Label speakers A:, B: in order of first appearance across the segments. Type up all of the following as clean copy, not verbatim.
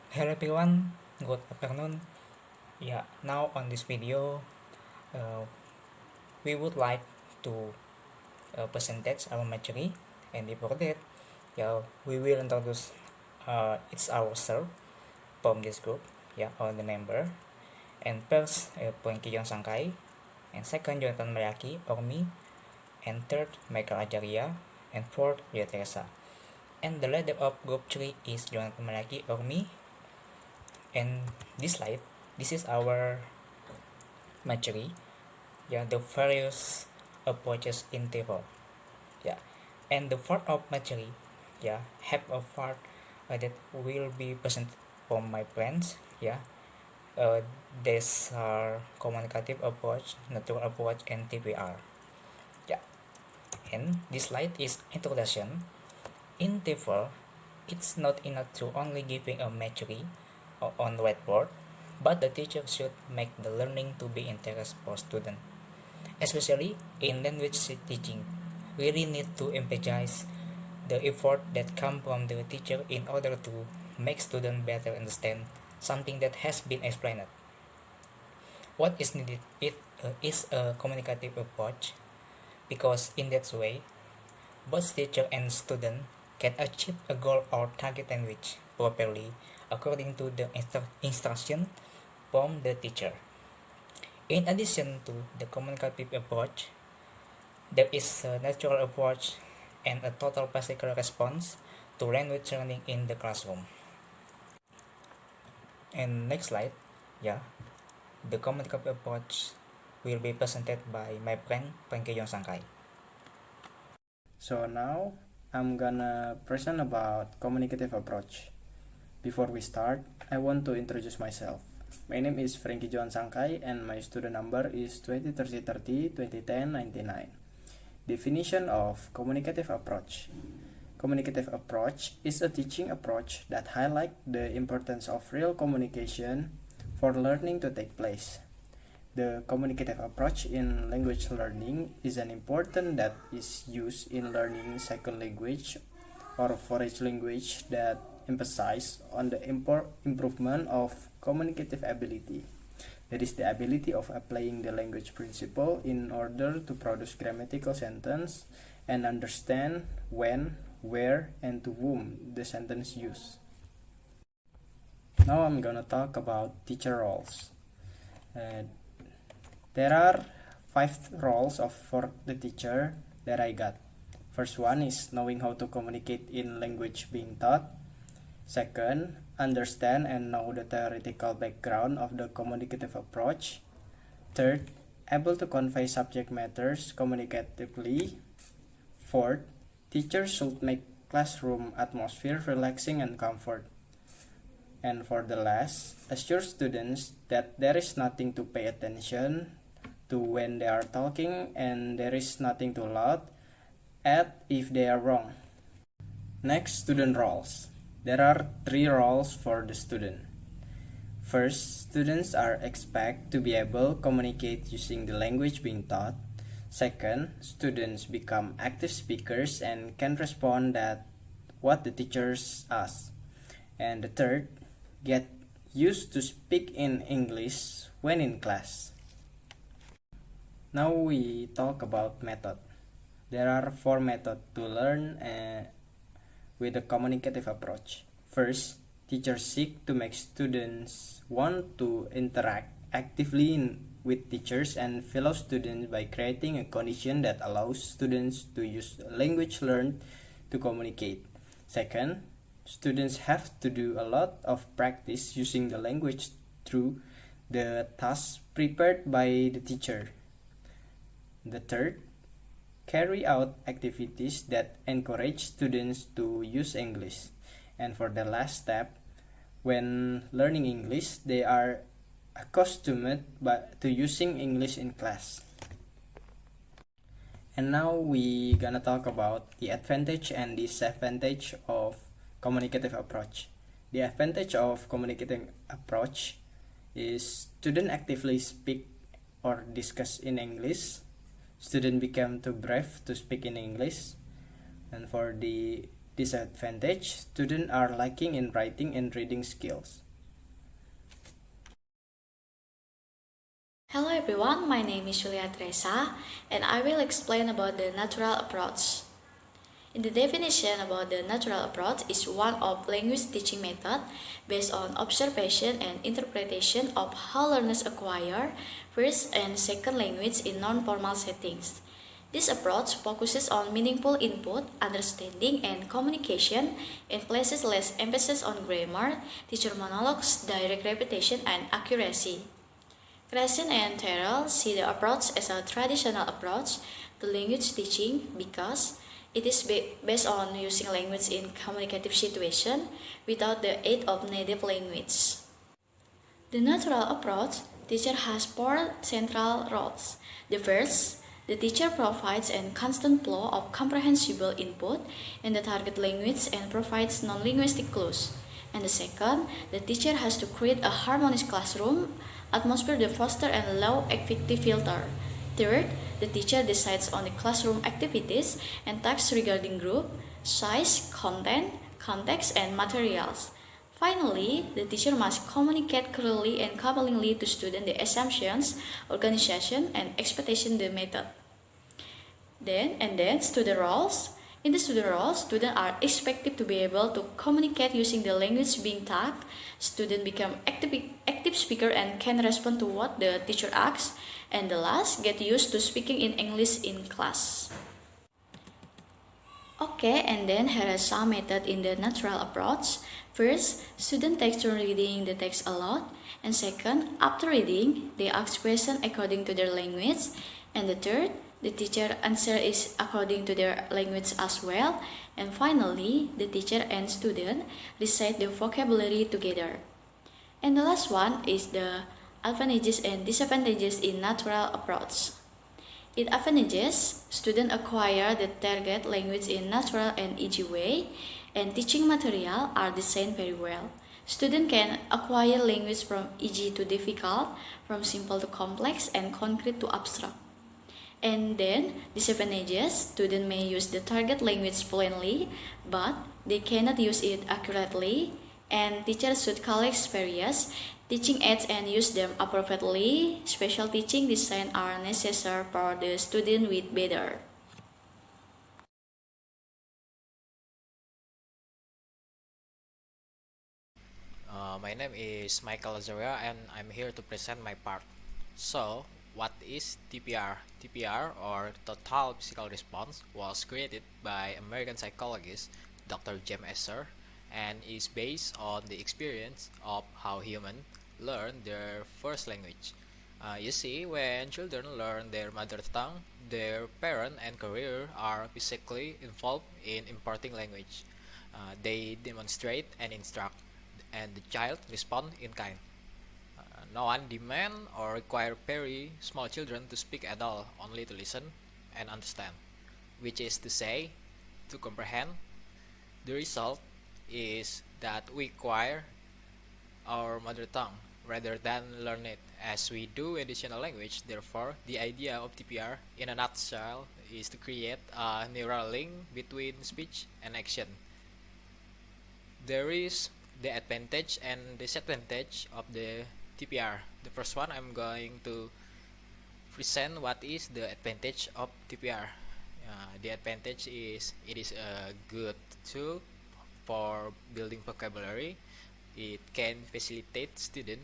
A: Hello everyone, good afternoon. Now on this video, uh, we would like to present our material, and before that, we will introduce it's ourselves from this group, all the member. And first, Frankie John Sangkai, and second, Jonathan Mayaki or me, and third, Michael Ajaria, and fourth, Ria Teresa. And the leader of group 3 is Jonathan Mayaki or me, and this is our material, the various approaches in table, yeah and the part of material, have a part that will be presented from my friends. These are communicative approach, natural approach, and TPR. yeah and this slide is introduction. In table, it's not enough to only giving a material on whiteboard, but the teacher should make the learning to be interest for student, especially in language teaching. We really need to emphasize the effort that come from the teacher in order to make students better understand something that has been explained. What is needed is a communicative approach, because in that way, both teacher and student can achieve a goal or target language properly according to the instruction from the teacher. In addition to the communicative approach, there is a natural approach and a total physical response to language learning in the classroom. And next slide, yeah, the communicative approach will be presented by my friend Frankie Yon Sangkai.
B: So now I'm gonna present about communicative approach. Before we start, I want to introduce myself. My name is Frankie John Sangkai and my student number is 203030 2010 99. Definition of communicative approach. Communicative approach is a teaching approach that highlights the importance of real communication for learning to take place. The communicative approach in language learning is an important that is used in learning second language or foreign language that emphasize on the improvement of communicative ability. That is the ability of applying the language principle in order to produce grammatical sentence and understand when, where, and to whom the sentence used. Now I'm gonna talk about teacher roles. There are 5 roles for the teacher that I got. First one is knowing how to communicate in language being taught. Second, understand and know the theoretical background of the communicative approach. Third, able to convey subject matters communicatively. Fourth, teachers should make classroom atmosphere relaxing and comfort. And for the last, assure students that there is nothing to pay attention to when they are talking and there is nothing to loud at if they are wrong. Next, student roles. There are 3 roles for the student. First, students are expected to be able to communicate using the language being taught. Second, students become active speakers and can respond at what the teachers ask. And the third, get used to speak in English when in class. Now we talk about method. There are 4 methods to learn with a communicative approach. First, teachers seek to make students want to interact actively with teachers and fellow students by creating a condition that allows students to use language learned to communicate. Second, students have to do a lot of practice using the language through the tasks prepared by the teacher. The third, carry out activities that encourage students to use English. And for the last step, when learning English, they are accustomed to using English in class. And now we gonna talk about the advantage and disadvantage of communicative approach. The advantage of communicative approach is students actively speak or discuss in English. Students become too brave to speak in English. And for the Disadvantage: students are lacking in writing and reading skills.
C: Hello everyone, my name is Julia Teresa and I will explain about the natural approach. In the definition about the natural approach is one of language teaching method based on observation and interpretation of how learners acquire first and second language in non-formal settings. This approach focuses on meaningful input, understanding, and communication and places less emphasis on grammar, teacher monologues, direct repetition, and accuracy. Krashen and Terrell see the approach as a traditional approach to language teaching because it is based on using language in communicative situation without the aid of native language. The natural approach, teacher has four central roles. The first, the teacher provides a constant flow of comprehensible input in the target language and provides non-linguistic clues. And the second, the teacher has to create a harmonious classroom atmosphere that foster and low affective filter. Third, the teacher decides on the classroom activities and tasks regarding group, size, content, context, and materials. Finally, the teacher must communicate clearly and compellingly to students the assumptions, organization, and expectation the method. Then student roles. In the student roles, students are expected to be able to communicate using the language being taught. Students become active speaker and can respond to what the teacher asks. And the last, get used to speaking in English in class. Okay, and then here are some method in the natural approach. First, students take turn reading the text aloud. And second, after reading, they ask questions according to their language. And the third, the teacher answer is according to their language as well. And finally, the teacher and student recite the vocabulary together. And the last one is the advantages and disadvantages in natural approach. In advantages, students acquire the target language in natural and easy way, and teaching material are designed very well. Students can acquire language from easy to difficult, from simple to complex, and concrete to abstract. And then, disadvantages, students may use the target language fluently, but they cannot use it accurately, and teachers should collect various teaching aids and use them appropriately. Special teaching design are necessary for the student with better.
D: My name is Michael Azaria and I'm here to present my part. So, what is TPR? TPR, or Total Physical Response, was created by American psychologist Dr. James Esser and is based on the experience of how humans learn their first language. You see, when children learn their mother tongue, their parent and career are physically involved in imparting language. They demonstrate and instruct, and the child respond in kind. No one demand or require very small children to speak at all, only to listen and understand, which is to say, to comprehend. The result is that we acquire our mother tongue rather than learn it as we do additional language. Therefore, the idea of TPR in a nutshell is to create a neural link between speech and action. There is the advantage and disadvantage of the TPR. The first one, I'm going to present what is the advantage of TPR. The advantage is it is a good tool for building vocabulary. It can facilitate students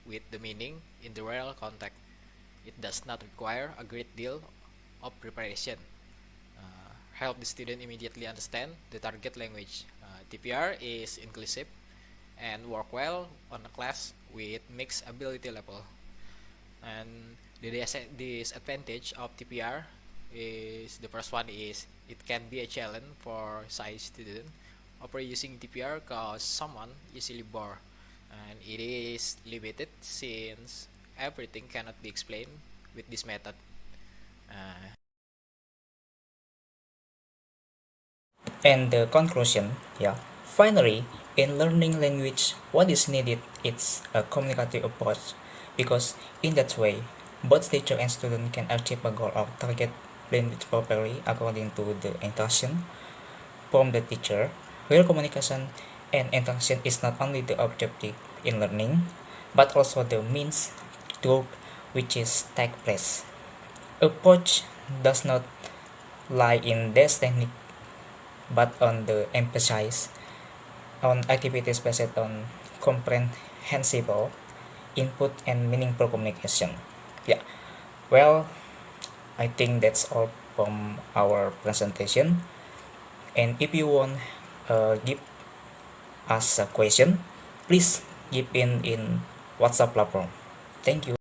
D: with the meaning in the real context. It does not require a great deal of preparation. Help the student immediately understand the target language. TPR is inclusive and work well on a class with mixed ability level. And the disadvantage of TPR is, the first one is it can be a challenge for shy student. Overusing TPR cause someone easily bored, and it is limited since everything cannot be explained with this method.
A: And the conclusion, finally, in learning language, what is needed is a communicative approach, because in that way, both teacher and student can achieve a goal of target language properly according to the intention. from the teacher. Real communication and interaction is not only the objective in learning, but also the means through which is take place. Approach does not lie in this technique, but on the emphasis on activities based on comprehensible input and meaningful communication. Yeah, well, I think that's all from our presentation. And if you want give us a question, please give in WhatsApp platform. Thank you.